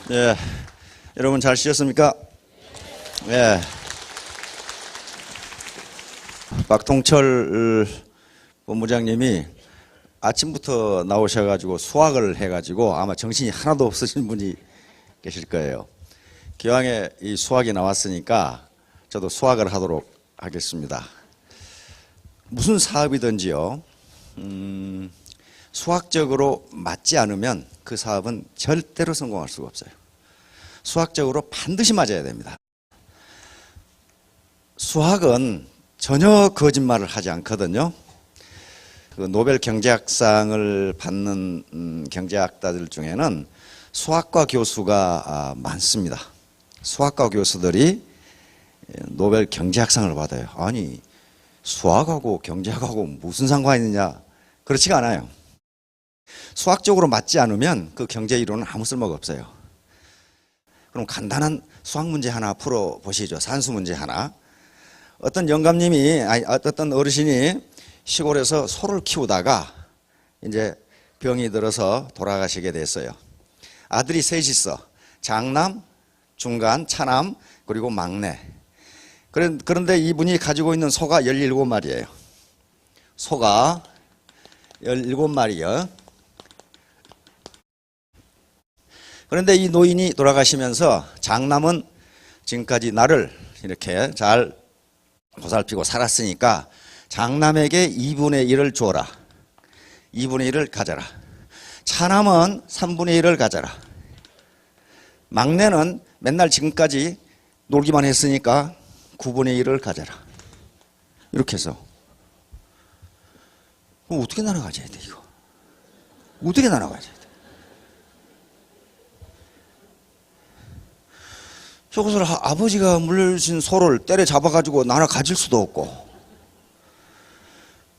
네, 여러분 잘 쉬셨습니까? 네. 박통철 본부장님이 아침부터 나오셔가지고 수학을 해가지고 아마 정신이 하나도 없으신 분이 계실 거예요. 기왕에 이 수학이 나왔으니까 저도 수학을 하도록 하겠습니다. 무슨 사업이든지요, 수학적으로 맞지 않으면 그 사업은 절대로 성공할 수가 없어요. 수학적으로 반드시 맞아야 됩니다. 수학은 전혀 거짓말을 하지 않거든요. 그 노벨 경제학상을 받는 경제학자들 중에는 수학과 교수가 많습니다. 수학과 교수들이 노벨 경제학상을 받아요. 아니, 수학하고 경제학하고 무슨 상관이 있느냐? 그렇지가 않아요. 수학적으로 맞지 않으면 그 경제 이론은 아무 쓸모가 없어요. 그럼 간단한 수학 문제 하나 풀어보시죠. 산수 문제 하나. 어떤 영감님이, 어떤 어르신이 시골에서 소를 키우다가 이제 병이 들어서 돌아가시게 됐어요. 아들이 셋 있어. 장남, 중간, 차남, 그리고 막내. 그런데 이분이 가지고 있는 소가 17마리예요. 소가 17마리요. 그런데 이 노인이 돌아가시면서 장남은 지금까지 나를 이렇게 잘 보살피고 살았으니까 장남에게 2분의 1을 주어라. 2분의 1을 가져라. 차남은 3분의 1을 가져라. 막내는 맨날 지금까지 놀기만 했으니까 9분의 1을 가져라. 이렇게 해서. 그럼 어떻게 나눠가져야 돼, 이거? 어떻게 나눠가져야 돼? 저것을 아버지가 물려주신 소를 때려잡아가지고 나눠 가질 수도 없고.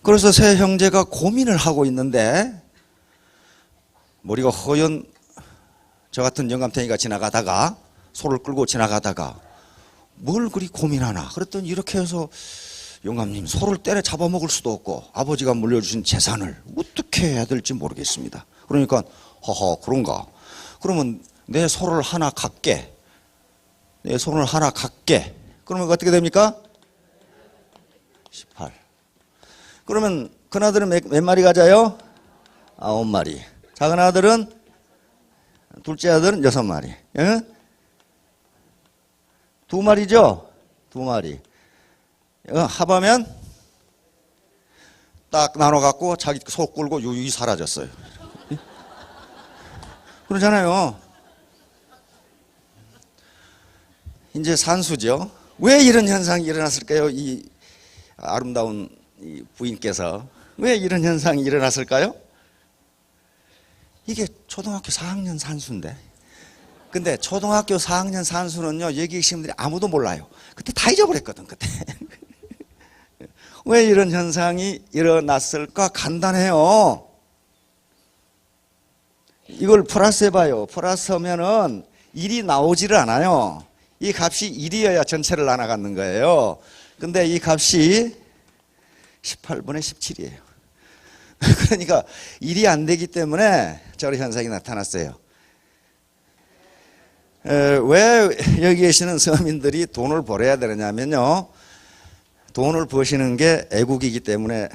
그래서 세 형제가 고민을 하고 있는데 머리가 허연 저 같은 영감탱이가 지나가다가 소를 끌고 지나가다가 뭘 그리 고민하나. 그랬더니 이렇게 해서 영감님, 소를 때려 잡아먹을 수도 없고 아버지가 물려주신 재산을 어떻게 해야 될지 모르겠습니다. 그러니까 허허, 그런가. 그러면 내 소를 하나 갖게. 내 손을 하나 갖게. 그러면 어떻게 됩니까? 18. 그러면 큰 아들은 몇 마리 가져요? 9마리. 작은 아들은, 둘째 아들은 6마리. 예? 2마리죠? 2마리. 합하면 딱 나눠 갖고 자기 소 끌고 유유히 사라졌어요. 그러잖아요. 이제 산수죠. 왜 이런 현상이 일어났을까요? 이 아름다운 이 부인께서 왜 이런 현상이 일어났을까요? 이게 초등학교 4학년 산수인데. 근데 초등학교 4학년 산수는요, 여기 계신 분들이 아무도 몰라요. 그때 다 잊어버렸거든, 그때. 왜 이런 현상이 일어났을까? 간단해요. 이걸 플러스 해봐요. 플러스 하면은 1이 나오지를 않아요. 이 값이 1이어야 전체를 나눠갖는 거예요. 근데 이 값이 18분의 17이에요. 그러니까 1이 안 되기 때문에 저런 현상이 나타났어요. 왜 여기 계시는 서민들이 돈을 벌어야 되느냐면요, 돈을 버시는 게 애국이기 때문에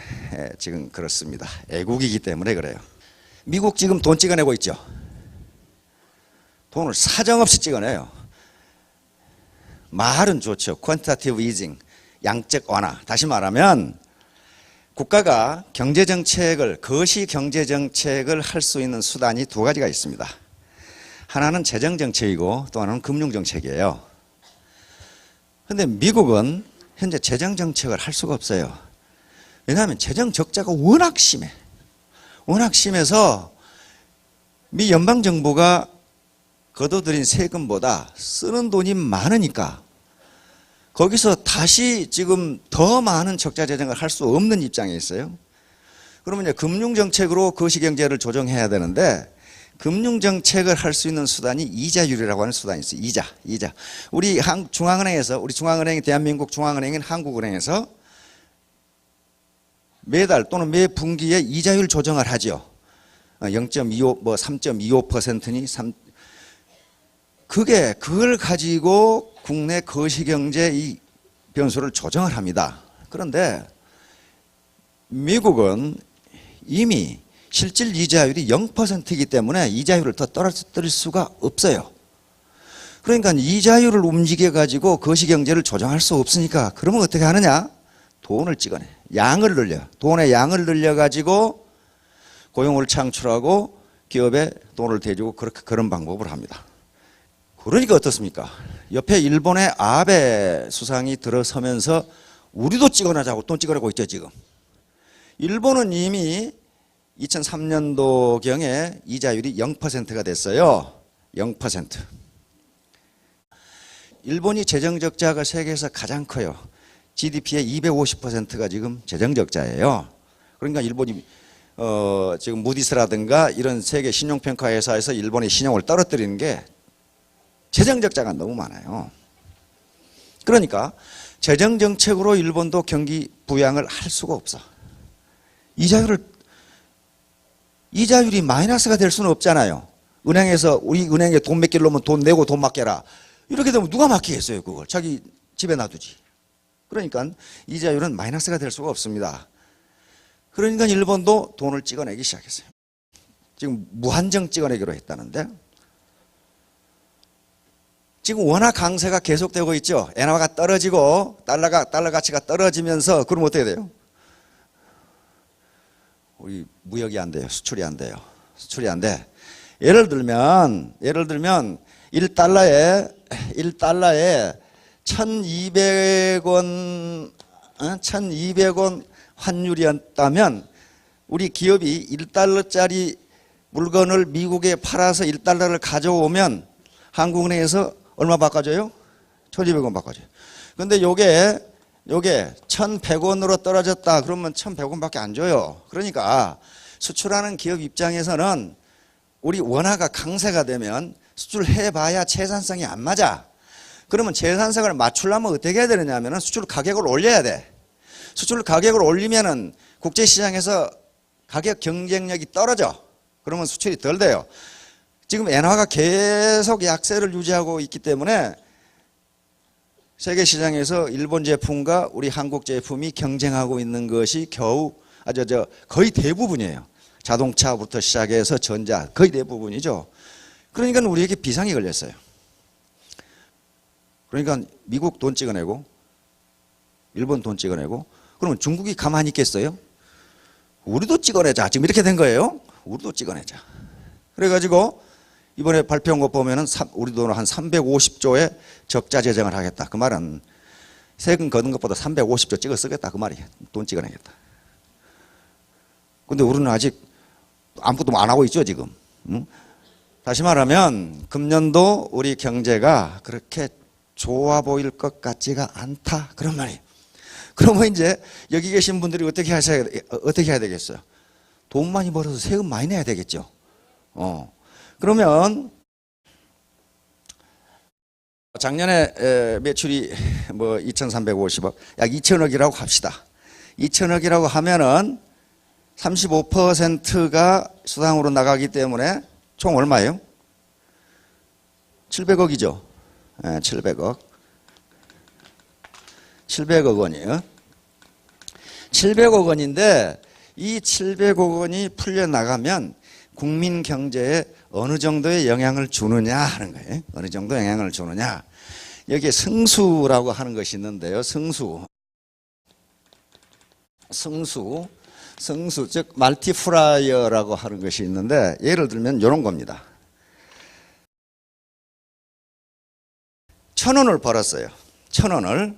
지금 그렇습니다. 애국이기 때문에 그래요. 미국 지금 돈 찍어내고 있죠. 돈을 사정없이 찍어내요. 말은 좋죠. 퀀티테이티브 이징, 양적 완화. 다시 말하면 국가가 경제정책을, 거시 경제정책을 할 수 있는 수단이 두 가지가 있습니다. 하나는 재정정책이고 또 하나는 금융정책이에요. 그런데 미국은 현재 재정정책을 할 수가 없어요. 왜냐하면 재정적자가 워낙 심해. 워낙 심해서 미 연방정부가 걷어들인 세금보다 쓰는 돈이 많으니까 거기서 다시 지금 더 많은 적자 재정을 할 수 없는 입장에 있어요. 그러면 이제 금융정책으로 거시경제를 조정해야 되는데 금융정책을 할 수 있는 수단이 이자율이라고 하는 수단이 있어요. 이자. 우리 중앙은행이 대한민국 중앙은행인 한국은행에서 매달 또는 매 분기에 이자율 조정을 하죠. 0.25, 3.25%니 그걸 가지고 국내 거시경제 이 변수를 조정을 합니다. 그런데 미국은 이미 실질 이자율이 0%이기 때문에 이자율을 더 떨어뜨릴 수가 없어요. 그러니까 이자율을 움직여 가지고 거시경제를 조정할 수 없으니까 그러면 어떻게 하느냐? 돈을 찍어내. 양을 늘려. 돈의 양을 늘려 가지고 고용을 창출하고 기업에 돈을 대주고 그런 방법을 합니다. 그러니까 어떻습니까? 옆에 일본의 아베 수상이 들어서면서 우리도 찍어내자고 돈 찍어내고 있죠 지금. 일본은 이미 2003년도경에 이자율이 0%가 됐어요. 0%. 일본이 재정적자가 세계에서 가장 커요. GDP의 250%가 지금 재정적자예요. 그러니까 일본이 지금 무디스라든가 이런 세계 신용평가 회사에서 일본의 신용을 떨어뜨리는 게 재정적자가 너무 많아요. 그러니까 재정정책으로 일본도 경기 부양을 할 수가 없어. 이자율이 마이너스가 될 수는 없잖아요. 은행에서 우리 은행에 돈 맡기려 면 돈 내고 돈 맡겨라. 이렇게 되면 누가 맡기겠어요 그걸. 자기 집에 놔두지. 그러니까 이자율은 마이너스가 될 수가 없습니다. 그러니까 일본도 돈을 찍어내기 시작했어요. 지금 무한정 찍어내기로 했다는데 지금 워낙 강세가 계속되고 있죠. 엔화가 떨어지고 달러 가치가 떨어지면서 그럼 어떻게 돼요? 우리 무역이 안 돼요. 수출이 안 돼요. 수출이 안 돼. 예를 들면 1달러에 1,200원 환율이었다면 우리 기업이 1달러짜리 물건을 미국에 팔아서 1달러를 가져오면 한국은행에서 얼마 바꿔줘요? 1,200원 바꿔줘요. 근데 요게 1,100원으로 떨어졌다 그러면 1,100원밖에 안 줘요. 그러니까 수출하는 기업 입장에서는 우리 원화가 강세가 되면 수출해봐야 채산성이 안 맞아. 그러면 채산성을 맞추려면 어떻게 해야 되느냐면 수출 가격을 올려야 돼. 수출 가격을 올리면은 국제시장에서 가격 경쟁력이 떨어져. 그러면 수출이 덜 돼요. 지금 엔화가 계속 약세를 유지하고 있기 때문에 세계 시장에서 일본 제품과 우리 한국 제품이 경쟁하고 있는 것이 거의 대부분이에요. 자동차부터 시작해서 전자 거의 대부분이죠. 그러니까 우리에게 비상이 걸렸어요. 그러니까 미국 돈 찍어내고 일본 돈 찍어내고 그러면 중국이 가만히 있겠어요? 우리도 찍어내자. 지금 이렇게 된 거예요. 우리도 찍어내자. 그래가지고 이번에 발표한 거 보면은 우리 돈으로 한 350조의 적자 재정을 하겠다. 그 말은 세금 거둔 것보다 350조 찍어 쓰겠다. 그 말이에요. 돈 찍어내겠다. 근데 우리는 아직 아무것도 안 하고 있죠 지금. 응? 다시 말하면 금년도 우리 경제가 그렇게 좋아 보일 것 같지가 않다. 그런 말이에요. 그러면 이제 여기 계신 분들이 어떻게 해야 되겠어요? 돈 많이 벌어서 세금 많이 내야 되겠죠. 그러면 작년에 매출이 뭐 2,350억, 약 2천억이라고 합시다. 2천억이라고 하면은 35%가 수당으로 나가기 때문에 총 얼마예요? 700억이죠. 700억. 700억 원이에요. 700억 원인데 이 700억 원이 풀려나가면 국민 경제에 어느 정도의 영향을 주느냐 하는 거예요. 어느 정도 영향을 주느냐. 여기에 승수라고 하는 것이 있는데요. 승수, 즉 멀티플라이어라고 하는 것이 있는데 예를 들면 이런 겁니다. 1,000원을 벌었어요. 1,000원을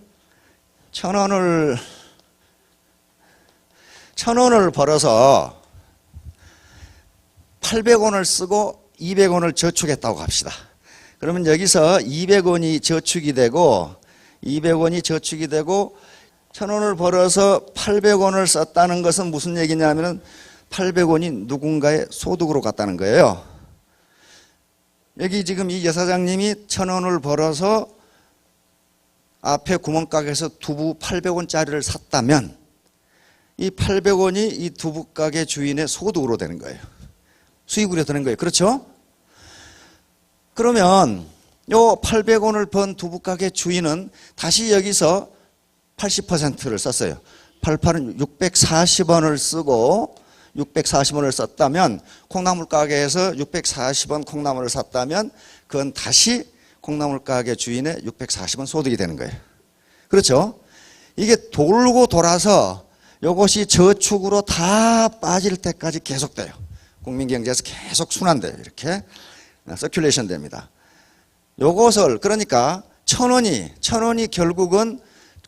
벌어서 800원을 쓰고 200원을 저축했다고 합시다. 그러면 여기서 200원이 저축이 되고 1,000원을 벌어서 800원을 썼다는 것은 무슨 얘기냐면 800원이 누군가의 소득으로 갔다는 거예요. 여기 지금 이 여사장님이 1,000원을 벌어서 앞에 구멍가게에서 두부 800원짜리를 샀다면 이 800원이 이 두부가게 주인의 소득으로 되는 거예요. 수익으로 되는 거예요. 그렇죠? 그러면 요 800원을 번 두부가게 주인은 다시 여기서 80%를 썼어요. 88은 640원을 쓰고 640원을 썼다면 콩나물 가게에서 640원 콩나물을 샀다면 그건 다시 콩나물 가게 주인의 640원 소득이 되는 거예요. 그렇죠? 이게 돌고 돌아서 이것이 저축으로 다 빠질 때까지 계속돼요. 국민경제에서 계속 순환돼요. 이렇게 서큘레이션 됩니다. 요것을 그러니까 1,000원이 결국은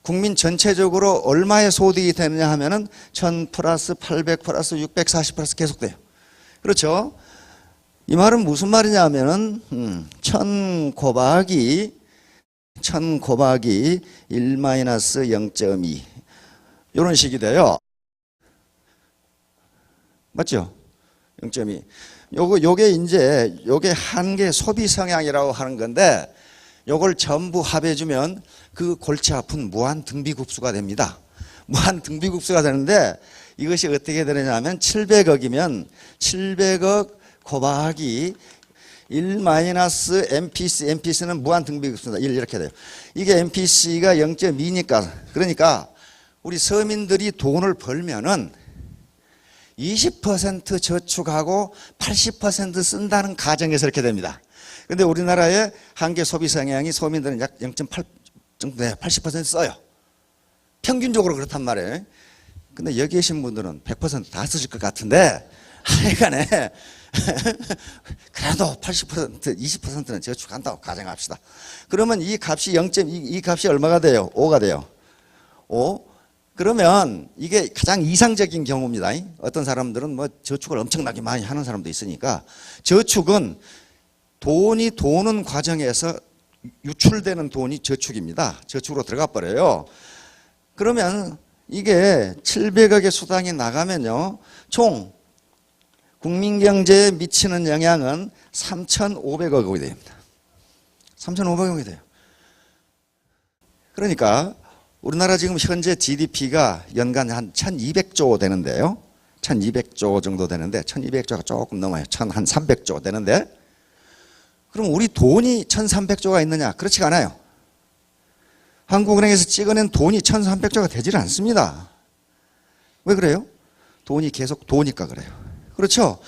국민 전체적으로 얼마의 소득이 되느냐 하면은 1,000 플러스 800 플러스 640 플러스 계속돼요. 그렇죠? 이 말은 무슨 말이냐 하면은 1,000 곱하기 1 마이너스 0.2 이런 식이 돼요. 맞죠? 0.2. 요게 이제 요게 한계 소비 성향이라고 하는 건데 요걸 전부 합해주면 그 골치 아픈 무한 등비급수가 됩니다. 무한 등비급수가 되는데 이것이 어떻게 되느냐 하면 700억이면 700억 곱하기 1 마이너스 MPC, MPC는 무한 등비급수입니다. 1 이렇게 돼요. 이게 MPC가 0.2니까 그러니까 우리 서민들이 돈을 벌면은 20% 저축하고 80% 쓴다는 가정에서 이렇게 됩니다. 근데 우리나라의 한계 소비 성향이 서민들은 약 0.8 정도 돼. 80% 써요. 평균적으로 그렇단 말이에요. 근데 여기 계신 분들은 100% 다 쓰실 것 같은데 하여간에 그래도 80% 20%는 저축한다고 가정합시다. 그러면 이 값이 0.2, 이 값이 얼마가 돼요? 5가 돼요. 5. 그러면 이게 가장 이상적인 경우입니다. 어떤 사람들은 뭐 저축을 엄청나게 많이 하는 사람도 있으니까 저축은 돈이 도는 과정에서 유출되는 돈이 저축입니다. 저축으로 들어가 버려요. 그러면 이게 700억의 수당이 나가면요. 총 국민경제에 미치는 영향은 3,500억이 됩니다. 3,500억이 돼요. 그러니까 우리나라 지금 현재 GDP가 연간 한 1,200조 되는데요. 1,200조 정도 되는데 1,200조가 조금 넘어요. 한 300조 되는데 그럼 우리 돈이 1,300조가 있느냐? 그렇지가 않아요. 한국은행에서 찍어낸 돈이 1,300조가 되질 않습니다. 왜 그래요? 돈이 계속 도니까 그래요. 그렇죠?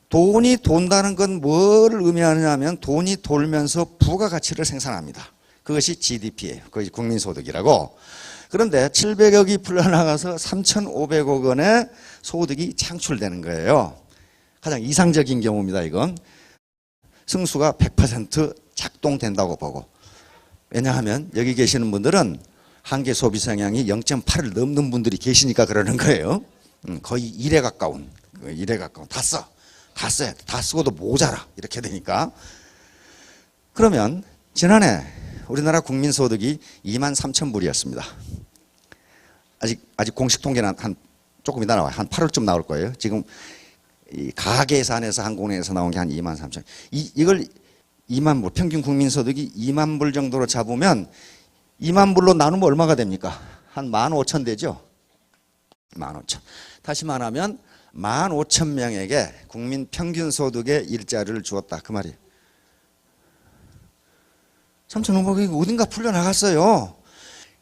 돈이 돈다는 건 뭘 의미하느냐 하면 돈이 돌면서 부가가치를 생산합니다. 그것이 GDP예요. 그것이 국민소득이라고. 그런데 700억이 풀려나가서 3,500억 원의 소득이 창출되는 거예요. 가장 이상적인 경우입니다. 이건 승수가 100% 작동된다고 보고. 왜냐하면 여기 계시는 분들은 한계 소비 성향이 0.8을 넘는 분들이 계시니까 그러는 거예요. 거의 1에 가까운. 다 써. 다 써야 돼. 다 쓰고도 모자라. 이렇게 되니까. 그러면 지난해 우리나라 국민소득이 23,000불이었습니다. 아직 공식 통계는 조금 이따 나와요. 한 8월쯤 나올 거예요. 지금 이 가계산에서 한국은행에서 나온 게 한 23,000. 이걸 2만 불, 평균 국민소득이 2만 불 정도로 잡으면 2만 불로 나누면 얼마가 됩니까? 한 15,000 되죠? 15,000. 다시 말하면 15,000명에게 국민 평균 소득의 일자리를 주었다. 그 말이에요. 3,500억이 어딘가 풀려나갔어요.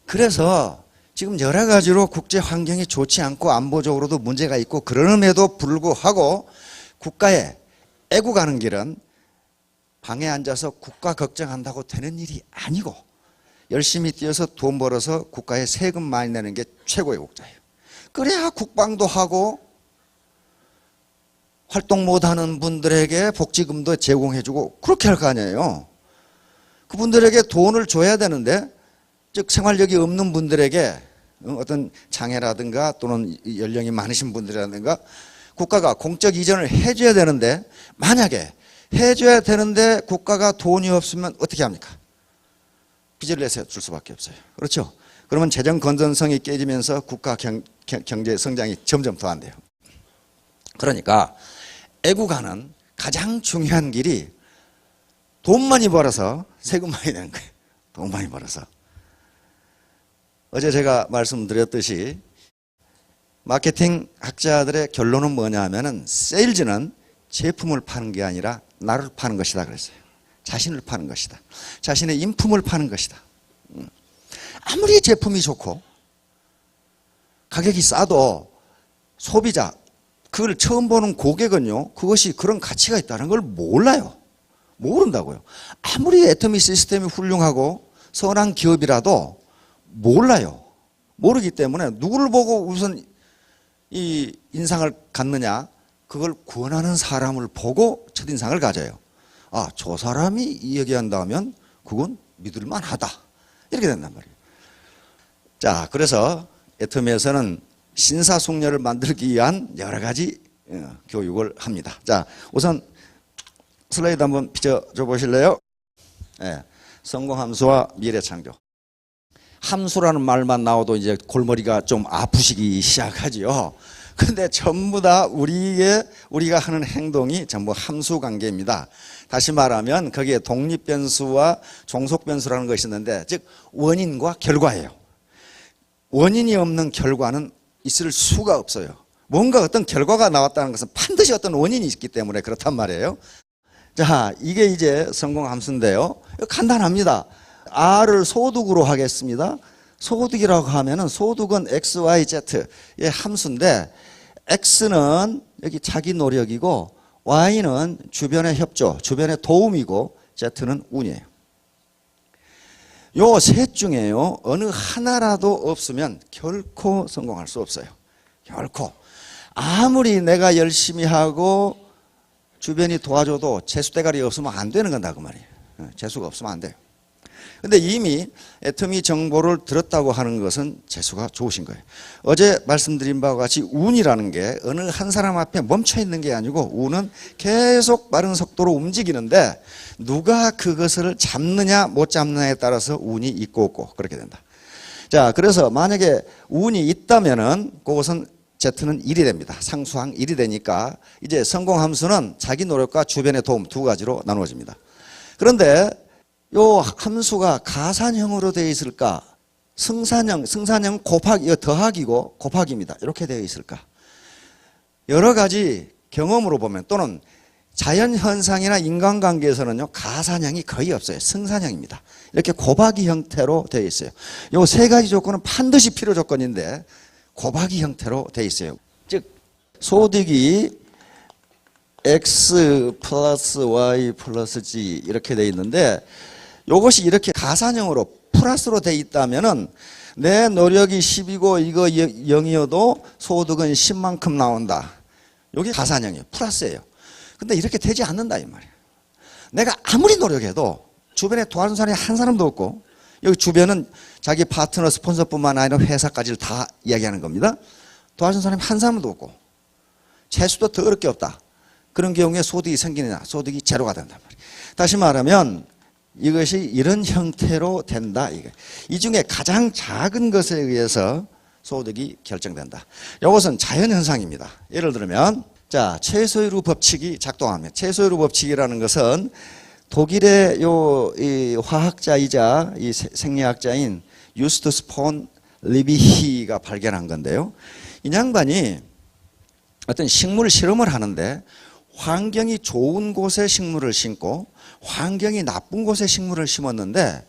그래서 지금 여러 가지로 국제 환경이 좋지 않고 안보적으로도 문제가 있고 그럼에도 불구하고 국가에 애국하는 길은 방에 앉아서 국가 걱정한다고 되는 일이 아니고 열심히 뛰어서 돈 벌어서 국가에 세금 많이 내는 게 최고의 국자예요. 그래야 국방도 하고 활동 못하는 분들에게 복지금도 제공해주고 그렇게 할 거 아니에요. 그분들에게 돈을 줘야 되는데 즉 생활력이 없는 분들에게 어떤 장애라든가 또는 연령이 많으신 분들이라든가 국가가 공적 이전을 해줘야 되는데 만약에 해줘야 되는데 국가가 돈이 없으면 어떻게 합니까? 빚을 내서 줄 수밖에 없어요. 그렇죠? 그러면 재정 건전성이 깨지면서 국가 경제 성장이 점점 더 안 돼요. 그러니까 애국하는 가장 중요한 길이 돈 많이 벌어서 세금 많이 내는 거예요. 돈 많이 벌어서. 어제 제가 말씀드렸듯이 마케팅 학자들의 결론은 뭐냐 하면은 세일즈는 제품을 파는 게 아니라 나를 파는 것이다 그랬어요. 자신을 파는 것이다. 자신의 인품을 파는 것이다. 아무리 제품이 좋고 가격이 싸도 소비자, 그걸 처음 보는 고객은요, 그것이 그런 가치가 있다는 걸 몰라요. 모른다고요. 아무리 애터미 시스템이 훌륭하고 선한 기업이라도 몰라요. 모르기 때문에 누구를 보고 우선 이 인상을 갖느냐, 그걸 구원하는 사람을 보고 첫인상을 가져요. 아, 저 사람이 얘기한다면 그건 믿을만하다. 이렇게 된단 말이에요. 자, 그래서 애터미에서는 신사숙녀를 만들기 위한 여러 가지 교육을 합니다. 자, 우선 슬라이드 한번 비춰줘 보실래요? 네, 성공함수와 미래창조. 함수라는 말만 나와도 이제 골머리가 좀 아프시기 시작하지요. 근데 전부 다 우리가 하는 행동이 전부 함수 관계입니다. 다시 말하면 거기에 독립변수와 종속변수라는 것이 있는데, 즉 원인과 결과예요. 원인이 없는 결과는 있을 수가 없어요. 뭔가 어떤 결과가 나왔다는 것은 반드시 어떤 원인이 있기 때문에 그렇단 말이에요. 자, 이게 이제 성공함수인데요. 간단합니다. R을 소득으로 하겠습니다. 소득이라고 하면은 소득은 X, Y, Z의 함수인데, X는 여기 자기 노력이고 Y는 주변의 협조, 주변의 도움이고 Z는 운이에요. 요 셋 중에요, 어느 하나라도 없으면 결코 성공할 수 없어요. 결코. 아무리 내가 열심히 하고 주변이 도와줘도 재수대가리 없으면 안 되는 건다 그 말이에요. 재수가 없으면 안 돼요. 근데 이미 애터미 정보를 들었다고 하는 것은 재수가 좋으신 거예요. 어제 말씀드린 바와 같이 운이라는 게 어느 한 사람 앞에 멈춰 있는 게 아니고, 운은 계속 빠른 속도로 움직이는데 누가 그것을 잡느냐 못 잡느냐에 따라서 운이 있고 없고 그렇게 된다. 자, 그래서 만약에 운이 있다면은 그것은 Z는 1이 됩니다. 상수항 1이 되니까 이제 성공함수는 자기 노력과 주변의 도움 두 가지로 나누어집니다. 그런데 요 함수가 가산형으로 되어 있을까? 승산형 곱하기, 이거 더하기고 곱하기입니다. 이렇게 되어 있을까? 여러 가지 경험으로 보면, 또는 자연현상이나 인간관계에서는요, 가산형이 거의 없어요. 승산형입니다. 이렇게 곱하기 형태로 되어 있어요. 요 세 가지 조건은 반드시 필요 조건인데 곱하기 형태로 되어 있어요. 즉 소득이 X 플러스 Y 플러스 G 이렇게 되어 있는데, 이것이 이렇게 가산형으로 플러스로 되어 있다면은 내 노력이 10이고 이거 0이어도 소득은 10만큼 나온다. 이게 가산형이에요. 플러스예요. 근데 이렇게 되지 않는다 이 말이에요. 내가 아무리 노력해도 주변에 도와준 사람이 한 사람도 없고, 여기 주변은 자기 파트너 스폰서뿐만 아니라 회사까지를 다 이야기하는 겁니다. 도와준 사람이 한 사람도 없고 재수도 더 어렵게 없다. 그런 경우에 소득이 생기느냐? 소득이 제로가 된단 말이에요. 다시 말하면 이것이 이런 형태로 된다. 이 중에 가장 작은 것에 의해서 소득이 결정된다. 이것은 자연현상입니다. 예를 들면, 자, 최소위로 법칙이 작동합니다. 최소위로 법칙이라는 것은 독일의 이 화학자이자 이 생리학자인 유스투스 폰 리비히가 발견한 건데요. 이 양반이 어떤 식물 실험을 하는데 환경이 좋은 곳에 식물을 심고 환경이 나쁜 곳에 식물을 심었는데,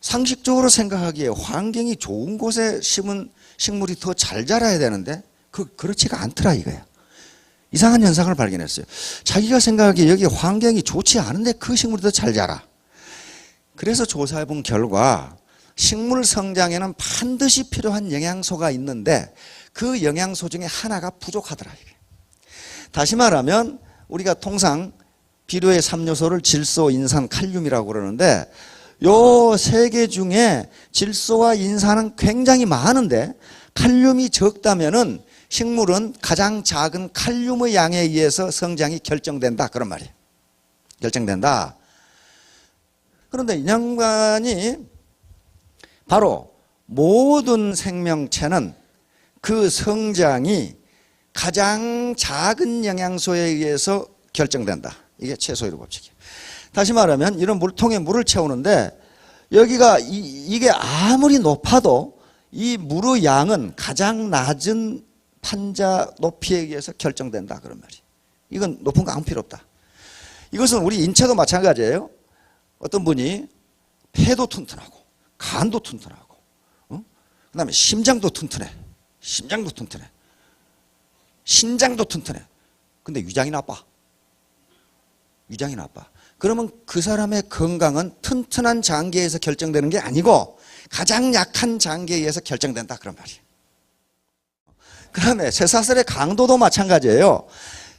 상식적으로 생각하기에 환경이 좋은 곳에 심은 식물이 더 잘 자라야 되는데 그렇지가 않더라 이거야. 이상한 현상을 발견했어요. 자기가 생각하기에 여기 환경이 좋지 않은데 그 식물이 더 잘 자라. 그래서 조사해 본 결과 식물 성장에는 반드시 필요한 영양소가 있는데 그 영양소 중에 하나가 부족하더라. 다시 말하면 우리가 통상 비료의 3요소를 질소, 인산, 칼륨이라고 그러는데, 요 세 개 중에 질소와 인산은 굉장히 많은데 칼륨이 적다면은 식물은 가장 작은 칼륨의 양에 의해서 성장이 결정된다 그런 말이에요. 결정된다. 그런데 이 양반이 바로 모든 생명체는 그 성장이 가장 작은 영양소에 의해서 결정된다. 이게 최소위로 법칙이에요. 다시 말하면 이런 물통에 물을 채우는데 여기가 이게 아무리 높아도 이 물의 양은 가장 낮은 판자 높이에 의해서 결정된다 그런 말이에요. 이건 높은 거 아무 필요 없다. 이것은 우리 인체도 마찬가지예요. 어떤 분이 폐도 튼튼하고 간도 튼튼하고 그다음에 심장도 튼튼해. 심장도 튼튼해. 신장도 튼튼해. 근데 위장이 나빠. 위장이 나빠. 그러면 그 사람의 건강은 튼튼한 장기에서 결정되는 게 아니고 가장 약한 장기에 의해서 결정된다 그런 말이에요. 그 다음에 쇠사슬의 강도도 마찬가지예요.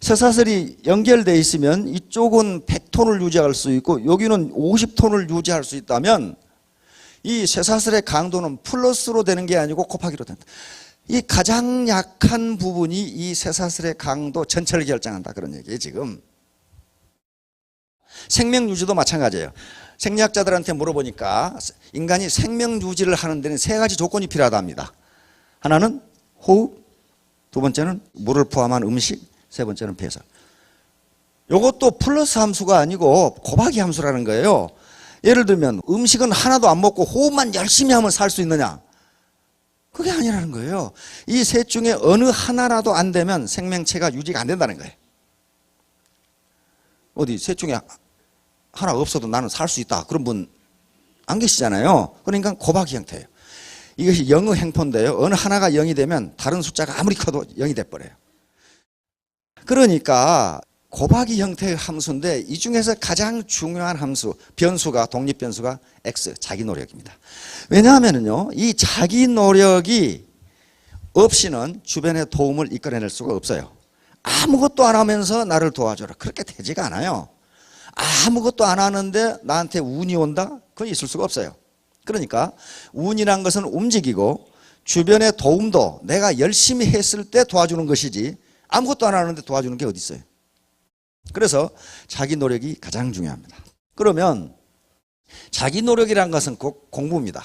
쇠사슬이 연결되어 있으면 이쪽은 100톤을 유지할 수 있고 여기는 50톤을 유지할 수 있다면 이 쇠사슬의 강도는 플러스로 되는 게 아니고 곱하기로 된다. 이 가장 약한 부분이 이 쇠사슬의 강도 전체를 결정한다 그런 얘기예요 지금. 생명 유지도 마찬가지예요. 생리학자들한테 물어보니까 인간이 생명 유지를 하는 데는 세 가지 조건이 필요하답니다. 하나는 호흡, 두 번째는 물을 포함한 음식, 세 번째는 배설. 이것도 플러스 함수가 아니고 곱하기 함수라는 거예요. 예를 들면 음식은 하나도 안 먹고 호흡만 열심히 하면 살 수 있느냐? 그게 아니라는 거예요. 이 셋 중에 어느 하나라도 안 되면 생명체가 유지가 안 된다는 거예요. 어디 셋 중에 하나 없어도 나는 살 수 있다 그런 분 안 계시잖아요. 그러니까 곱하기 형태예요. 이것이 영의 행포인데요. 어느 하나가 0이 되면 다른 숫자가 아무리 커도 0이 돼버려요. 그러니까 곱하기 형태의 함수인데 이 중에서 가장 중요한 함수, 변수가 독립변수가 X, 자기 노력입니다. 왜냐하면요, 이 자기 노력이 없이는 주변의 도움을 이끌어낼 수가 없어요. 아무것도 안 하면서 나를 도와줘라. 그렇게 되지가 않아요. 아무것도 안 하는데 나한테 운이 온다? 그건 있을 수가 없어요. 그러니까 운이란 것은 움직이고 주변의 도움도 내가 열심히 했을 때 도와주는 것이지 아무것도 안 하는데 도와주는 게 어디 있어요. 그래서 자기 노력이 가장 중요합니다. 그러면 자기 노력이라는 것은 꼭 공부입니다.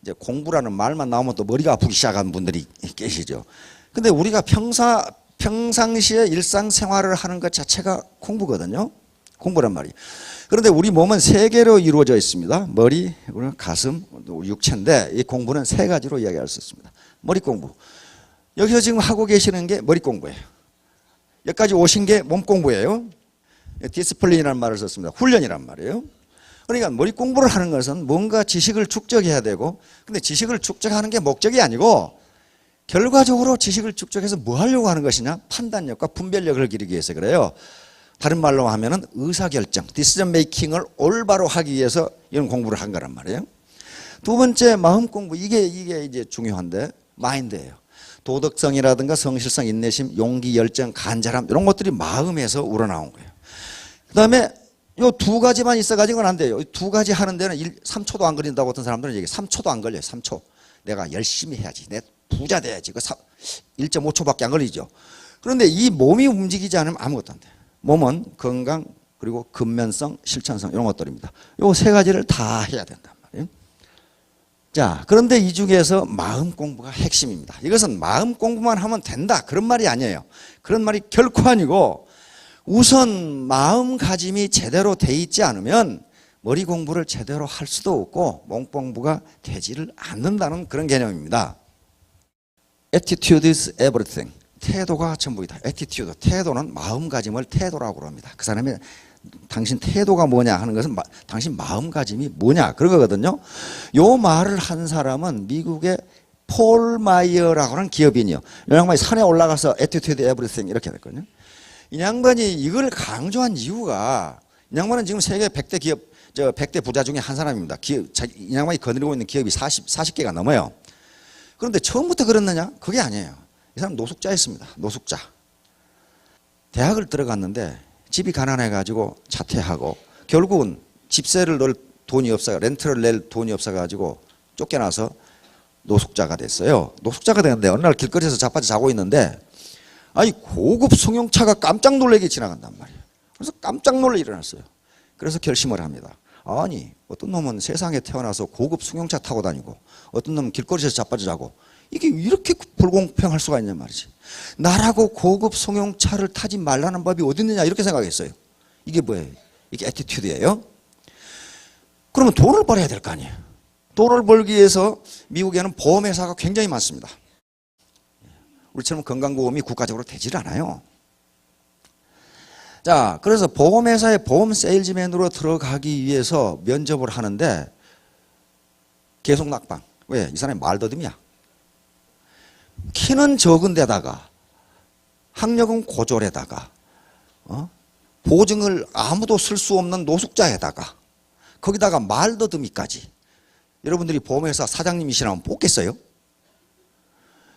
이제 공부라는 말만 나오면 또 머리가 아프기 시작한 분들이 계시죠. 근데 우리가 평상시에 일상생활을 하는 것 자체가 공부거든요. 공부란 말이에요. 그런데 우리 몸은 세 개로 이루어져 있습니다. 머리, 가슴, 육체인데 이 공부는 세 가지로 이야기할 수 있습니다. 머리 공부. 여기서 지금 하고 계시는 게 머리 공부예요. 여기까지 오신 게 몸 공부예요. 디스플린이라는 말을 썼습니다. 훈련이란 말이에요. 그러니까 머리 공부를 하는 것은 뭔가 지식을 축적해야 되고, 근데 지식을 축적하는 게 목적이 아니고 결과적으로 지식을 축적해서 뭐 하려고 하는 것이냐? 판단력과 분별력을 기르기 위해서 그래요. 다른 말로 하면은 의사결정, 디시전 메이킹을 올바로 하기 위해서 이런 공부를 한 거란 말이에요. 두 번째, 마음 공부. 이게 이제 중요한데, 마인드예요. 도덕성이라든가 성실성, 인내심, 용기, 열정, 간절함 이런 것들이 마음에서 우러나온 거예요. 그 다음에 이 두 가지만 있어가지고는 안 돼요. 두 가지 하는 데는 3초도 안 걸린다고 어떤 사람들은 얘기해요. 3초도 안 걸려요. 3초. 내가 열심히 해야지. 내 부자 돼야지. 1.5초밖에 안 걸리죠. 그런데 이 몸이 움직이지 않으면 아무것도 안 돼요. 몸은 건강, 그리고 근면성, 실천성 이런 것들입니다. 이 세 가지를 다 해야 된단 말이에요. 자, 그런데 이 중에서 마음 공부가 핵심입니다. 이것은 마음 공부만 하면 된다 그런 말이 아니에요. 그런 말이 결코 아니고 우선 마음가짐이 제대로 돼 있지 않으면 머리 공부를 제대로 할 수도 없고 몸 공부가 되지를 않는다는 그런 개념입니다. Attitude is everything. 태도가 전부이다. Attitude, 태도는 마음가짐을 태도라고 합니다. 그 사람이 당신 태도가 뭐냐 하는 것은 당신 마음가짐이 뭐냐 그런 거거든요. 요 말을 한 사람은 미국의 폴 마이어라고 하는 기업인이요. 이 양반이 산에 올라가서 Attitude everything 이렇게 됐거든요. 이 양반이 이걸 강조한 이유가 이 양반은 지금 세계 100대 기업, 100대 부자 중에 한 사람입니다. 이 양반이 거느리고 있는 기업이 40개가 넘어요. 그런데 처음부터 그랬느냐? 그게 아니에요. 이 사람 노숙자였습니다. 노숙자. 대학을 들어갔는데 집이 가난해가지고 자퇴하고 결국은 집세를 넣을 돈이 없어요. 렌트를 낼 돈이 없어가지고 쫓겨나서 노숙자가 됐어요. 노숙자가 됐는데 어느 날 길거리에서 자빠져 자고 있는데 아니 고급 승용차가 깜짝 놀라게 지나간단 말이에요. 그래서 깜짝 놀라 일어났어요. 그래서 결심을 합니다. 아니 어떤 놈은 세상에 태어나서 고급 승용차 타고 다니고 어떤 놈은 길거리에서 자빠져 자고 이게 이렇게 불공평할 수가 있냐 말이지. 나라고 고급 승용차를 타지 말라는 법이 어디 있느냐 이렇게 생각했어요. 이게 뭐예요? 이게 애티튜드예요. 그러면 돈을 벌어야 될 거 아니에요. 돈을 벌기 위해서 미국에는 보험회사가 굉장히 많습니다. 우리처럼 건강보험이 국가적으로 되질 않아요. 자, 그래서 보험회사에 보험 세일즈맨으로 들어가기 위해서 면접을 하는데 계속 낙방. 왜? 이 사람이 말더듬이야. 키는 적은 데다가 학력은 고졸에다가 보증을 아무도 쓸 수 없는 노숙자에다가 거기다가 말더듬이까지. 여러분들이 보험회사 사장님이시라면 뽑겠어요?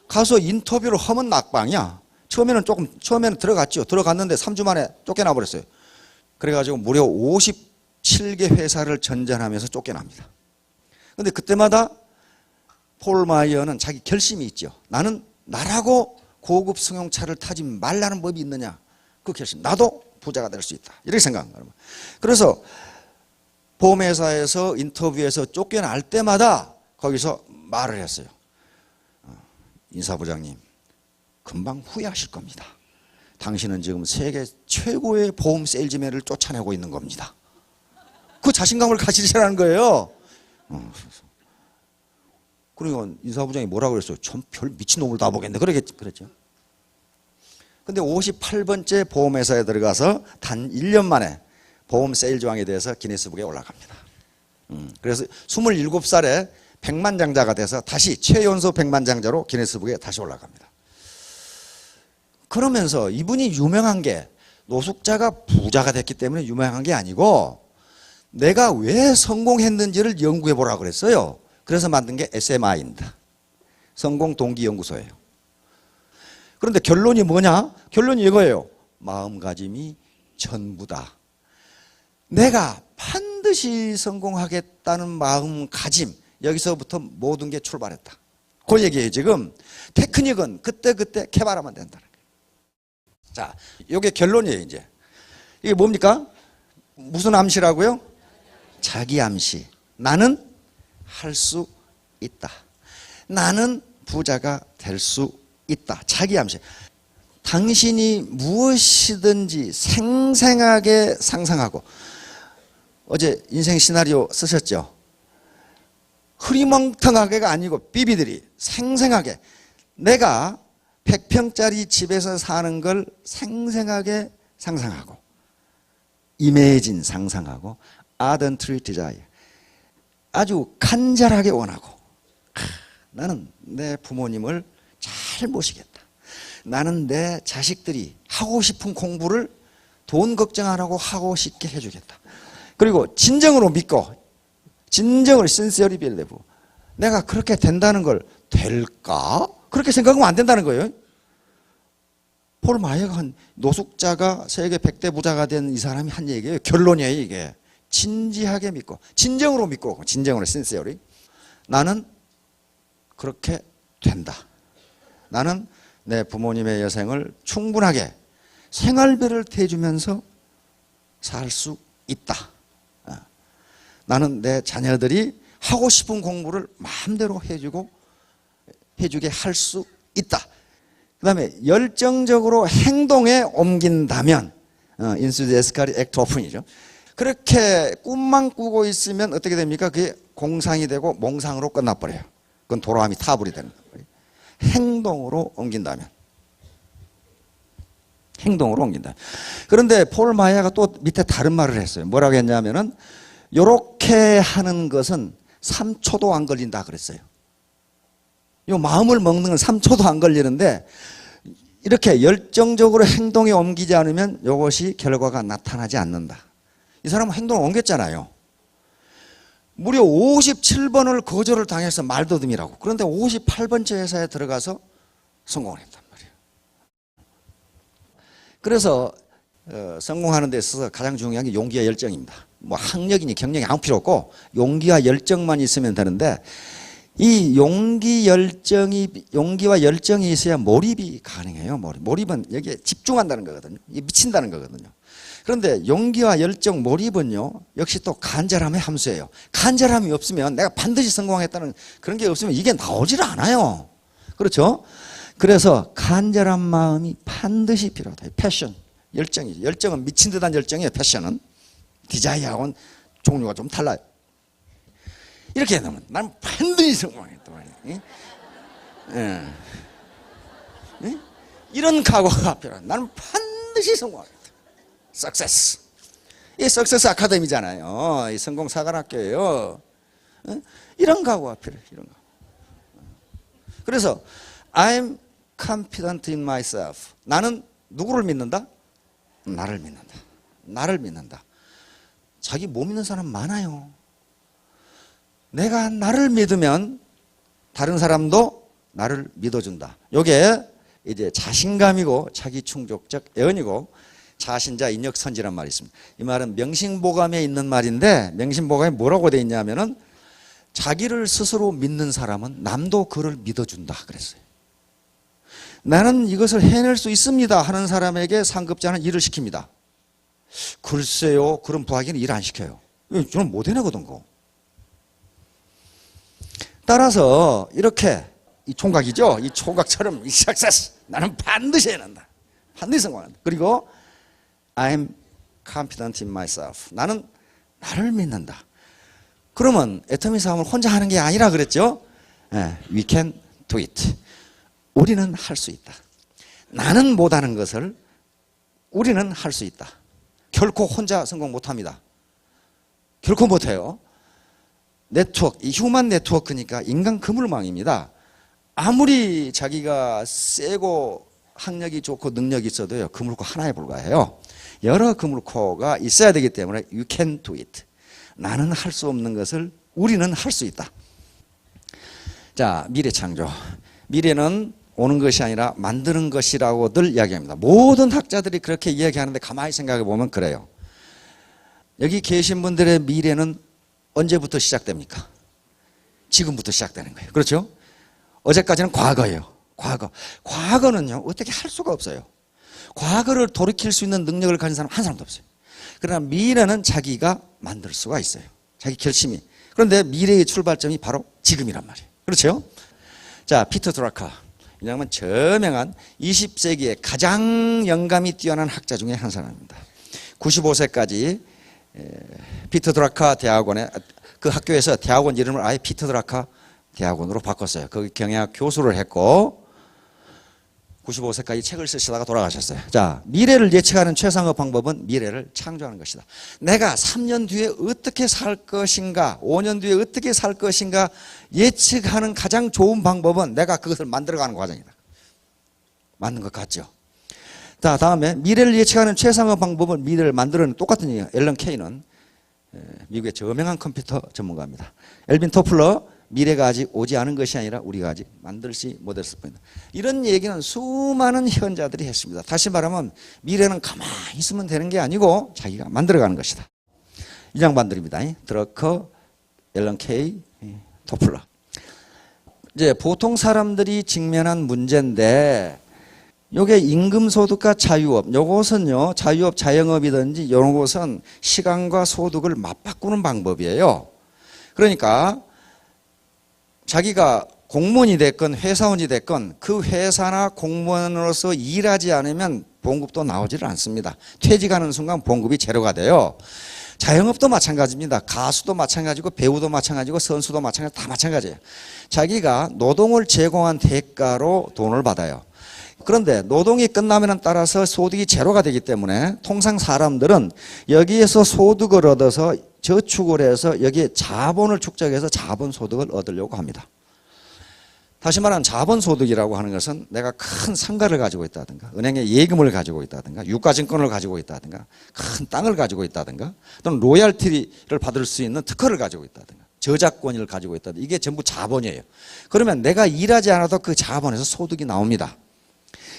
가서 인터뷰를 하면 낙방이야. 처음에는 들어갔죠. 들어갔는데 3주 만에 쫓겨나 버렸어요. 그래가지고 무려 57개 회사를 전전하면서 쫓겨납니다. 근데 그때마다 폴 마이어는 자기 결심이 있죠. 나는 나라고 고급 승용차를 타지 말라는 법이 있느냐. 그 결심. 나도 부자가 될 수 있다. 이렇게 생각한 거예요. 그래서 보험회사에서 인터뷰에서 쫓겨날 때마다 거기서 말을 했어요. 인사부장님, 금방 후회하실 겁니다. 당신은 지금 세계 최고의 보험 세일즈맨을 쫓아내고 있는 겁니다. 그 자신감을 가지시라는 거예요. 그러니까 인사부장이 뭐라고 그랬어요? 전 별 미친놈을 다 보겠네. 그랬죠. 근데 58번째 보험회사에 들어가서 단 1년 만에 보험 세일즈왕에 대해서 기네스북에 올라갑니다. 그래서 27살에 백만장자가 돼서 다시 최연소 백만장자로 기네스북에 다시 올라갑니다. 그러면서 이분이 유명한 게 노숙자가 부자가 됐기 때문에 유명한 게 아니고 내가 왜 성공했는지를 연구해 보라고 그랬어요. 그래서 만든 게 SMI입니다. 성공 동기 연구소예요. 그런데 결론이 뭐냐? 결론이 이거예요. 마음가짐이 전부다. 내가 반드시 성공하겠다는 마음가짐, 여기서부터 모든 게 출발했다. 그 얘기예요. 지금 테크닉은 그때그때 개발하면 된다는 거예요. 자, 이게 결론이에요. 이제 이게 뭡니까? 무슨 암시라고요? 자기 암시. 나는 할 수 있다. 나는 부자가 될 수 있다. 자기 암시. 당신이 무엇이든지 생생하게 상상하고, 어제 인생 시나리오 쓰셨죠? 흐리멍텅하게가 아니고 삐비들이 생생하게 내가 100평짜리 집에서 사는 걸 생생하게 상상하고, 이미진 상상하고, ardently desire, 아주 간절하게 원하고, 나는 내 부모님을 잘 모시겠다. 나는 내 자식들이 하고 싶은 공부를 돈 걱정 안 하고 하고 싶게 해주겠다. 그리고 진정으로 믿고, 진정으로 sincerely believe, 내가 그렇게 된다는 걸 될까? 그렇게 생각하면 안 된다는 거예요. 폴 마이어가 한 노숙자가 세계 100대 부자가 된 이 사람이 한 얘기예요. 결론이에요. 이게 진지하게 믿고, 진정으로 믿고, 진정으로 sincerely, 나는 그렇게 된다. 나는 내 부모님의 여생을 충분하게 생활비를 대주면서 살 수 있다. 나는 내 자녀들이 하고 싶은 공부를 마음대로 해주게 할 수 있다. 그 다음에 열정적으로 행동에 옮긴다면, 인수제스카리 액트 오픈이죠. 그렇게 꿈만 꾸고 있으면 어떻게 됩니까? 그게 공상이 되고 몽상으로 끝나버려요. 그건 도로함이 타불이 되는 거예요. 행동으로 옮긴다면. 행동으로 옮긴다. 그런데 폴 마이어가 또 밑에 다른 말을 했어요. 뭐라고 했냐면은, 요렇게 하는 것은 3초도 안 걸린다 그랬어요. 요 마음을 먹는 건 3초도 안 걸리는데, 이렇게 열정적으로 행동에 옮기지 않으면 이것이 결과가 나타나지 않는다. 이 사람은 행동을 옮겼잖아요. 무려 57번을 거절을 당해서 말더듬이라고. 그런데 58번째 회사에 들어가서 성공을 했단 말이에요. 그래서 성공하는 데 있어서 가장 중요한 게 용기와 열정입니다. 뭐 학력이니 경력이 아무 필요 없고 용기와 열정만 있으면 되는데, 이 용기와 열정이 있어야 몰입이 가능해요. 몰입은 여기에 집중한다는 거거든요. 미친다는 거거든요. 그런데 용기와 열정, 몰입은요, 역시 또 간절함의 함수예요. 간절함이 없으면, 내가 반드시 성공했다는 그런 게 없으면 이게 나오질 않아요. 그렇죠? 그래서 간절한 마음이 반드시 필요하다. 패션, 열정이죠. 열정은 미친 듯한 열정이에요. 패션은. 디자이어하고는 종류가 좀 달라요. 이렇게 되면 나는 반드시 성공하겠다. 이런 각오가 필요해. 나는 반드시 성공하겠다. 석세스. 이 석세스 아카데미잖아요. 이 성공 사관학교예요. 이런 각오가 필요해요. 이런 거. 그래서 I'm confident in myself. 나는 누구를 믿는다? 나를 믿는다. 나를 믿는다. 자기 못 믿는 사람 많아요. 내가 나를 믿으면 다른 사람도 나를 믿어준다. 이게 이제 자신감이고 자기 충족적 애언이고 자신자 인력선지란 말이 있습니다. 이 말은 명심보감에 있는 말인데 명심보감에 뭐라고 되어 있냐면은 자기를 스스로 믿는 사람은 남도 그를 믿어준다 그랬어요. 나는 이것을 해낼 수 있습니다 하는 사람에게 상급자는 일을 시킵니다. 글쎄요, 그런 부하기는 일 안 시켜요. 저는 못 해내거든. 그거. 따라서 이렇게 이 총각이죠. 이 총각처럼 이 석세스 나는 반드시 해낸다. 반드시 성공한다. 그리고 I'm confident in myself. 나는 나를 믿는다. 그러면 애터미 싸움을 혼자 하는 게 아니라 그랬죠. We can do it. 우리는 할 수 있다. 나는 못하는 것을 우리는 할 수 있다. 결코 혼자 성공 못합니다. 결코 못해요. 네트워크, 이 휴먼 네트워크니까 인간 그물망입니다. 아무리 자기가 세고 학력이 좋고 능력이 있어도요, 그물코 하나에 불과해요. 여러 그물코가 있어야 되기 때문에 you can do it. 나는 할 수 없는 것을 우리는 할 수 있다. 자, 미래창조. 미래는 오는 것이 아니라 만드는 것이라고들 이야기합니다. 모든 학자들이 그렇게 이야기하는데 가만히 생각해 보면 그래요. 여기 계신 분들의 미래는 언제부터 시작됩니까? 지금부터 시작되는 거예요. 그렇죠? 어제까지는 과거예요. 과거. 과거는요, 어떻게 할 수가 없어요. 과거를 돌이킬 수 있는 능력을 가진 사람 한 사람도 없어요. 그러나 미래는 자기가 만들 수가 있어요. 자기 결심이. 그런데 미래의 출발점이 바로 지금이란 말이에요. 그렇죠? 자, 피터 드라커. 이냐면 저명한 20세기의 가장 영감이 뛰어난 학자 중에 한 사람입니다. 95세까지 피터 드라커 대학원에 그 학교에서 대학원 이름을 아예 피터 드라커 대학원으로 바꿨어요. 거기 경영학 교수를 했고 95세까지 책을 쓰시다가 돌아가셨어요. 자, 미래를 예측하는 최상의 방법은 미래를 창조하는 것이다. 내가 3년 뒤에 어떻게 살 것인가, 5년 뒤에 어떻게 살 것인가 예측하는 가장 좋은 방법은 내가 그것을 만들어가는 과정이다. 맞는 것 같죠? 자, 다음에 미래를 예측하는 최상의 방법은 미래를 만들어내는 똑같은 얘기예요. 앨런 케이는 미국의 저명한 컴퓨터 전문가입니다. 엘빈 토플러 미래가 아직 오지 않은 것이 아니라 우리가 아직 만들지 못했을 뿐이다. 이런 얘기는 수많은 현자들이 했습니다. 다시 말하면 미래는 가만히 있으면 되는 게 아니고 자기가 만들어가는 것이다. 이 양반들입니다. 드러커, 앨런 케이, 토플러. 이제 보통 사람들이 직면한 문제인데 요게 임금소득과 자유업, 요것은요 자유업, 자영업이든지 이런 것은 시간과 소득을 맞바꾸는 방법이에요. 그러니까 자기가 공무원이 됐건 회사원이 됐건 그 회사나 공무원으로서 일하지 않으면 봉급도 나오지를 않습니다. 퇴직하는 순간 봉급이 제로가 돼요. 자영업도 마찬가지입니다. 가수도 마찬가지고 배우도 마찬가지고 선수도 마찬가지, 다 마찬가지예요. 자기가 노동을 제공한 대가로 돈을 받아요. 그런데 노동이 끝나면 따라서 소득이 제로가 되기 때문에 통상 사람들은 여기에서 소득을 얻어서 저축을 해서 여기에 자본을 축적해서 자본소득을 얻으려고 합니다. 다시 말하면 자본소득이라고 하는 것은 내가 큰 상가를 가지고 있다든가 은행에 예금을 가지고 있다든가 유가증권을 가지고 있다든가 큰 땅을 가지고 있다든가 또는 로얄티를 받을 수 있는 특허를 가지고 있다든가 저작권을 가지고 있다든가 이게 전부 자본이에요. 그러면 내가 일하지 않아도 그 자본에서 소득이 나옵니다.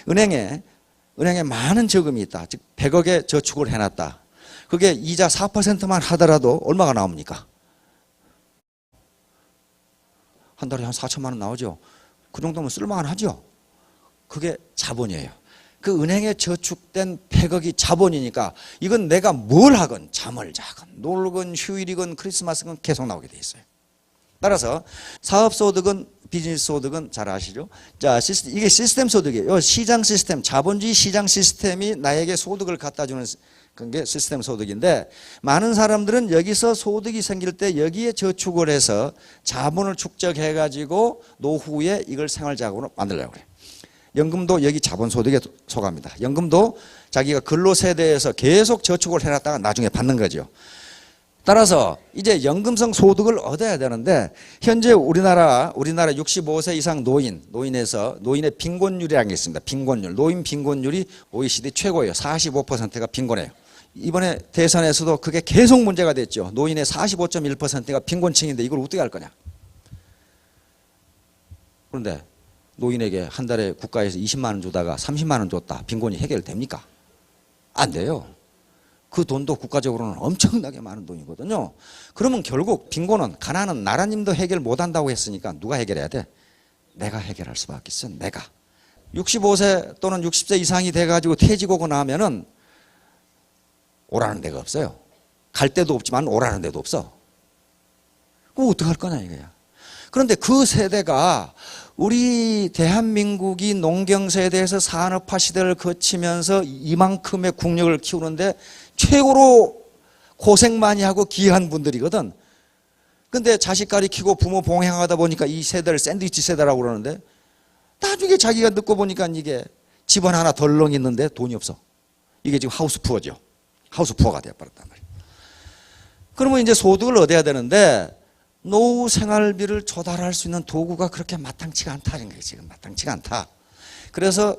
은행에 많은 저금이 있다. 즉 100억의 저축을 해놨다. 그게 이자 4%만 하더라도 얼마가 나옵니까? 한 달에 한 4천만 원 나오죠. 그 정도면 쓸만하죠. 그게 자본이에요. 그 은행에 저축된 100억이 자본이니까 이건 내가 뭘 하건 잠을 자건 놀건 휴일이건 크리스마스건 계속 나오게 돼 있어요. 따라서 사업소득은 비즈니스 소득은 잘 아시죠? 자, 이게 시스템 소득이에요. 시장 시스템, 자본주의 시장 시스템이 나에게 소득을 갖다 주는 그게 시스템 소득인데 많은 사람들은 여기서 소득이 생길 때 여기에 저축을 해서 자본을 축적해 가지고 노후에 이걸 생활자금으로 만들려고 그래요. 연금도 여기 자본소득에 속합니다. 연금도 자기가 근로세대에서 계속 저축을 해놨다가 나중에 받는 거죠. 따라서 이제 연금성 소득을 얻어야 되는데 현재 우리나라 65세 이상 노인의 빈곤율이라는 게 있습니다. 빈곤율. 노인 빈곤율이 OECD 최고예요. 45%가 빈곤해요. 이번에 대선에서도 그게 계속 문제가 됐죠. 노인의 45.1%가 빈곤층인데 이걸 어떻게 할 거냐. 그런데 노인에게 한 달에 국가에서 20만 원 주다가 30만 원 줬다. 빈곤이 해결됩니까? 안 돼요. 그 돈도 국가적으로는 엄청나게 많은 돈이거든요. 그러면 결국 빈곤은, 가난은 나라님도 해결 못한다고 했으니까 누가 해결해야 돼? 내가 해결할 수밖에 없어. 내가. 65세 또는 60세 이상이 돼가지고 퇴직하고 나면은 오라는 데가 없어요. 갈 데도 없지만 오라는 데도 없어. 그럼 어떡할 거냐 이거야. 그런데 그 세대가 우리 대한민국이 농경세대에서 산업화 시대를 거치면서 이만큼의 국력을 키우는데 최고로 고생 많이 하고 귀한 분들이거든. 근데 자식 가리키고 부모 봉행하다 보니까 이 세대를 샌드위치 세대라고 그러는데 나중에 자기가 듣고 보니까 이게 집안 하나 덜렁 있는데 돈이 없어. 이게 지금 하우스푸어죠. 하우스푸어가 되어버렸단 말이에요. 그러면 이제 소득을 얻어야 되는데 노후 생활비를 조달할 수 있는 도구가 그렇게 마땅치가 않다는 거예요. 지금 마땅치가 않다. 그래서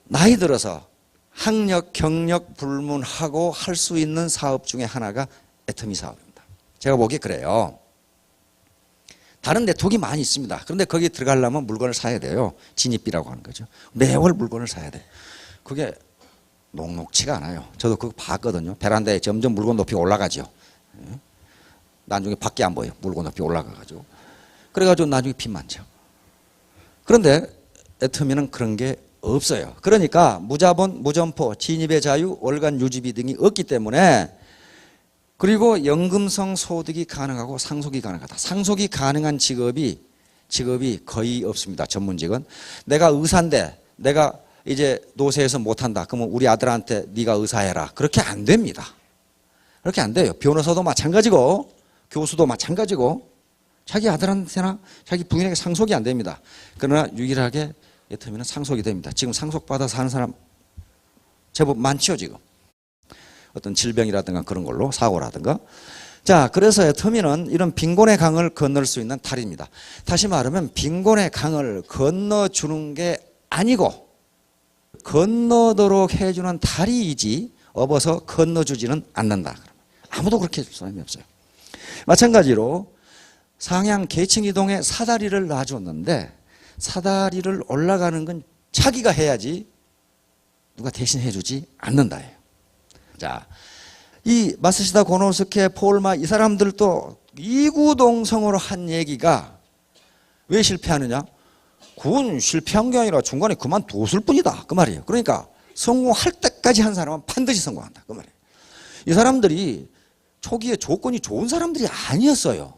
나이 들어서 학력, 경력 불문하고 할 수 있는 사업 중에 하나가 애터미 사업입니다. 제가 보기에 그래요. 다른 네트워크가 많이 있습니다. 그런데 거기 들어가려면 물건을 사야 돼요. 진입비라고 하는 거죠. 매월 물건을 사야 돼. 그게 녹록치가 않아요. 저도 그거 봤거든요. 베란다에 점점 물건 높이가 올라가죠. 나중에 밖에 안 보여요. 물건 높이 올라가가지고. 그래가지고 나중에 빚만 져. 그런데 애터미는 그런 게 없어요. 그러니까 무자본, 무점포, 진입의 자유, 월간 유지비 등이 없기 때문에, 그리고 연금성 소득이 가능하고 상속이 가능하다. 상속이 가능한 직업이 거의 없습니다. 전문직은. 내가 의사인데 내가 이제 노세에서 못한다. 그러면 우리 아들한테 네가 의사해라. 그렇게 안 됩니다. 그렇게 안 돼요. 변호사도 마찬가지고 교수도 마찬가지고 자기 아들한테나 자기 부인에게 상속이 안 됩니다. 그러나 유일하게 애터미는 상속이 됩니다. 지금 상속받아서 하는 사람 제법 많죠 지금. 어떤 질병이라든가 그런 걸로 사고라든가. 자, 그래서 애터미는 이런 빈곤의 강을 건널 수 있는 다리입니다. 다시 말하면 빈곤의 강을 건너주는 게 아니고 건너도록 해주는 다리이지 업어서 건너주지는 않는다. 아무도 그렇게 해줄 사람이 없어요. 마찬가지로 상향 계층 이동에 사다리를 놔줬는데 사다리를 올라가는 건 자기가 해야지 누가 대신 해주지 않는다예요. 자, 이 마스시다 고노스케, 폴마 이 사람들도 이구동성으로 한 얘기가 왜 실패하느냐? 그건 실패한 게 아니라 중간에 그만뒀을 뿐이다. 그 말이에요. 그러니까 성공할 때까지 한 사람은 반드시 성공한다. 그 말이에요. 이 사람들이 초기에 조건이 좋은 사람들이 아니었어요.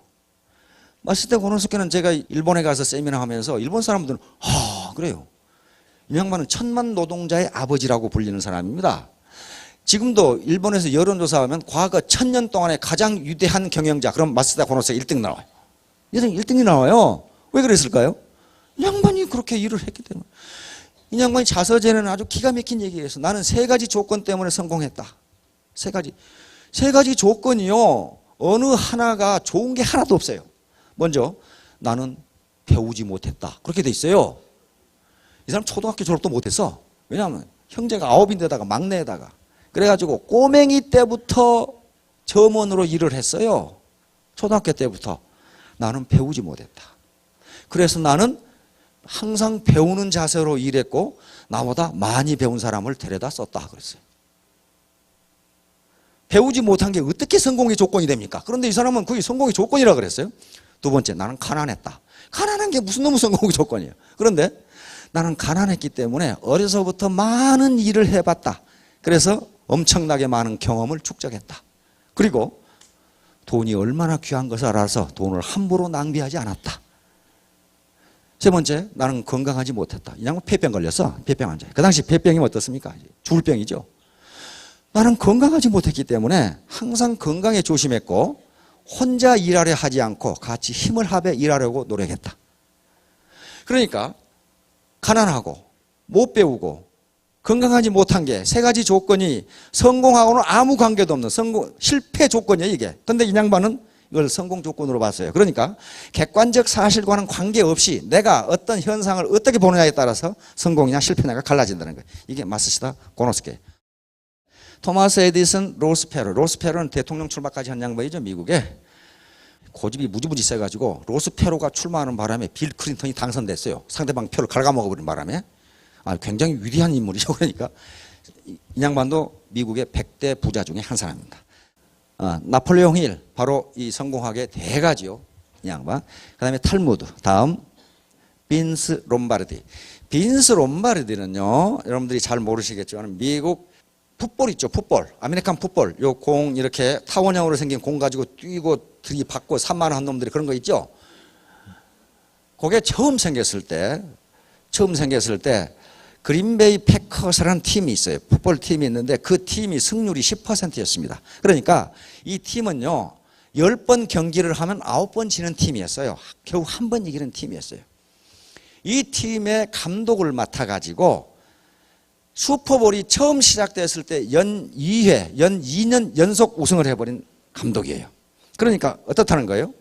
마시다 고노스케는 제가 일본에 가서 세미나 하면서 일본 사람들은 그래요. 이 양반은 천만 노동자의 아버지라고 불리는 사람입니다. 지금도 일본에서 여론조사하면 과거 1000년 동안에 가장 위대한 경영자, 그럼 마시다 고노스케 1등 나와요. 1등이 나와요. 왜 그랬을까요? 이 양반이 그렇게 일을 했기 때문에. 이 양반이 자서전에는 아주 기가 막힌 얘기예요. 나는 3가지 조건 때문에 성공했다. 3가지 조건이요. 어느 하나가 좋은 게 하나도 없어요. 먼저 나는 배우지 못했다. 그렇게 돼 있어요. 이 사람 초등학교 졸업도 못했어. 왜냐하면 형제가 9인데다가 막내에다가. 그래가지고 꼬맹이 때부터 점원으로 일을 했어요. 초등학교 때부터. 나는 배우지 못했다. 그래서 나는 항상 배우는 자세로 일했고 나보다 많이 배운 사람을 데려다 썼다 그랬어요. 배우지 못한 게 어떻게 성공의 조건이 됩니까? 그런데 이 사람은 그게 성공의 조건이라고 그랬어요. 두 번째, 나는 가난했다. 가난한 게 무슨 놈의 성공의 조건이에요. 그런데 나는 가난했기 때문에 어려서부터 많은 일을 해봤다. 그래서 엄청나게 많은 경험을 축적했다. 그리고 돈이 얼마나 귀한 것을 알아서 돈을 함부로 낭비하지 않았다. 세 번째, 나는 건강하지 못했다. 이 양반 폐병 걸렸어. 폐병 환자. 그 당시 폐병이 어떻습니까? 죽을 병이죠. 나는 건강하지 못했기 때문에 항상 건강에 조심했고 혼자 일하려 하지 않고 같이 힘을 합해 일하려고 노력했다. 그러니까 가난하고 못 배우고 건강하지 못한 게 세 가지 조건이 성공하고는 아무 관계도 없는 실패 조건이에요, 이게. 근데 이 양반은 이걸 성공 조건으로 봤어요. 그러니까 객관적 사실과는 관계없이 내가 어떤 현상을 어떻게 보느냐에 따라서 성공이냐 실패냐가 갈라진다는 거예요. 이게 마쓰시다 고노스케. 토마스 에디슨, 로스페로. 로스페로는 대통령 출마까지 한 양반이죠, 미국에. 고집이 무지무지 세가지고 로스페로가 출마하는 바람에 빌 클린턴이 당선됐어요. 상대방 표를 갉아먹어버린 바람에. 굉장히 위대한 인물이죠. 그러니까 이 양반도 미국의 100대 부자 중에 한 사람입니다. 나폴레옹 힐, 바로 이 성공학의 대가지요, 이 양반. 그 다음에 탈무드. 다음 빈스 롬바르디. 빈스 롬바르디는요, 여러분들이 잘 모르시겠지만 미국 풋볼 있죠, 풋볼. 아메리칸 풋볼. 요 공 이렇게 타원형으로 생긴 공 가지고 뛰고 들이받고 3만 원 한 놈들이 그런 거 있죠. 그게 처음 생겼을 때 그린베이 패커스라는 팀이 있어요. 풋볼 팀이 있는데 그 팀이 승률이 10%였습니다. 그러니까 이 팀은요, 10번 경기를 하면 9번 지는 팀이었어요. 겨우 한 번 이기는 팀이었어요. 이 팀의 감독을 맡아가지고 슈퍼볼이 처음 시작됐을 때 연 2년 연속 우승을 해버린 감독이에요. 그러니까 어떻다는 거예요?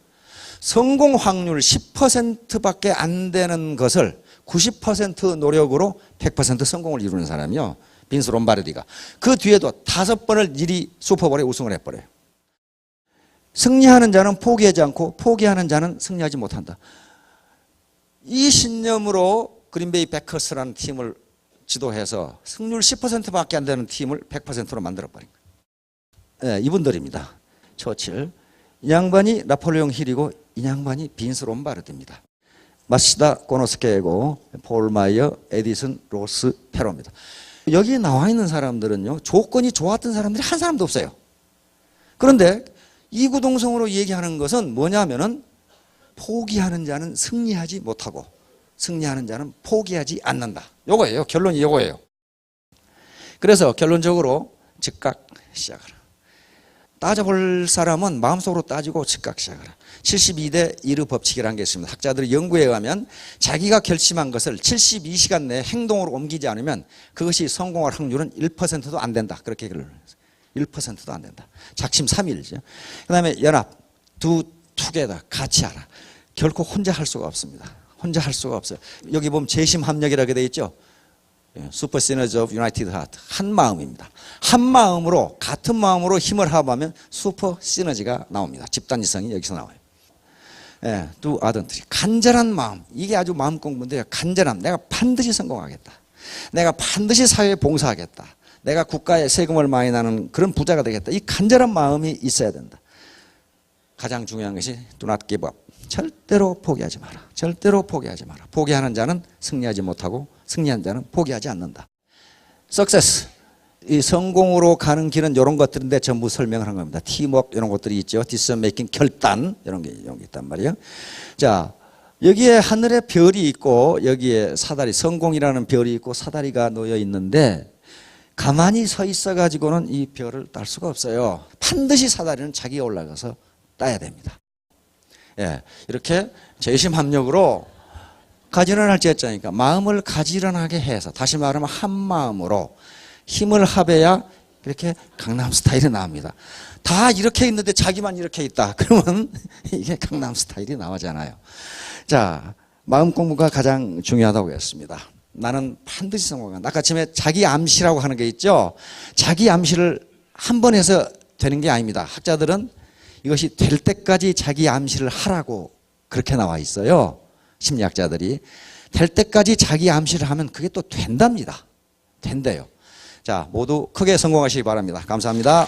성공 확률 10%밖에 안 되는 것을 90% 노력으로 100% 성공을 이루는 사람이요, 빈스 롬바르디가. 그 뒤에도 5번을 일이 슈퍼볼에 우승을 해버려요. 승리하는 자는 포기하지 않고 포기하는 자는 승리하지 못한다. 이 신념으로 그린베이 패커스라는 팀을 지도해서 승률 10%밖에 안 되는 팀을 100%로 만들어버린 거예요. 네, 이분들입니다. 처칠. 이 양반이 나폴레옹 힐이고 이 양반이 빈스 롬바르디입니다. 마시다 고노스케고 폴 마이어, 에디슨, 로스 페로입니다. 여기 나와 있는 사람들은요, 조건이 좋았던 사람들이 한 사람도 없어요. 그런데 이구동성으로 얘기하는 것은 뭐냐면은 포기하는 자는 승리하지 못하고 승리하는 자는 포기하지 않는다. 요거예요. 결론이 요거예요. 그래서 결론적으로 즉각 시작하라. 따져볼 사람은 마음속으로 따지고 즉각 시작하라. 72대 1의 법칙이라는 게 있습니다. 학자들의 연구에 의하면 자기가 결심한 것을 72시간 내에 행동으로 옮기지 않으면 그것이 성공할 확률은 1%도 안 된다. 그렇게 결론을 했어요. 1%도 안 된다. 작심 삼일이죠. 그 다음에 연합, 투게더, 같이 하라. 결코 혼자 할 수가 없습니다. 혼자 할 수가 없어요. 여기 보면 재심합력이라고 되어 있죠. Super Synergy of United Heart. 한 마음입니다. 한 마음으로, 같은 마음으로 힘을 합하면 슈퍼 시너지가 나옵니다. 집단지성이 여기서 나와요. 두 아던트리. 간절한 마음. 이게 아주 마음 공부인데요. 간절함. 내가 반드시 성공하겠다. 내가 반드시 사회에 봉사하겠다. 내가 국가에 세금을 많이 나는 그런 부자가 되겠다. 이 간절한 마음이 있어야 된다. 가장 중요한 것이 do not give up. 절대로 포기하지 마라. 절대로 포기하지 마라. 포기하는 자는 승리하지 못하고 승리한 자는 포기하지 않는다. Success. 이 성공으로 가는 길은 이런 것들인데 전부 설명을 한 겁니다. 팀워크 이런 것들이 있죠. decision making, 결단 이런 게 있단 말이에요. 자, 여기에 하늘에 별이 있고 여기에 사다리, 성공이라는 별이 있고 사다리가 놓여 있는데 가만히 서 있어 가지고는 이 별을 딸 수가 없어요. 반드시 사다리는 자기가 올라가서 따야 됩니다. 이렇게 재심합력으로 가지런할지 했자니까 마음을 가지런하게 해서, 다시 말하면 한 마음으로 힘을 합해야 이렇게 강남 스타일이 나옵니다. 다 이렇게 있는데 자기만 이렇게 있다. 그러면 이게 강남 스타일이 나오잖아요. 자, 마음 공부가 가장 중요하다고 했습니다. 나는 반드시 성공한다. 아까 아침에 자기 암시라고 하는 게 있죠. 자기 암시를 한 번 해서 되는 게 아닙니다. 학자들은 이것이 될 때까지 자기 암시를 하라고 그렇게 나와 있어요. 심리학자들이. 될 때까지 자기 암시를 하면 그게 또 된답니다. 된대요. 자, 모두 크게 성공하시기 바랍니다. 감사합니다.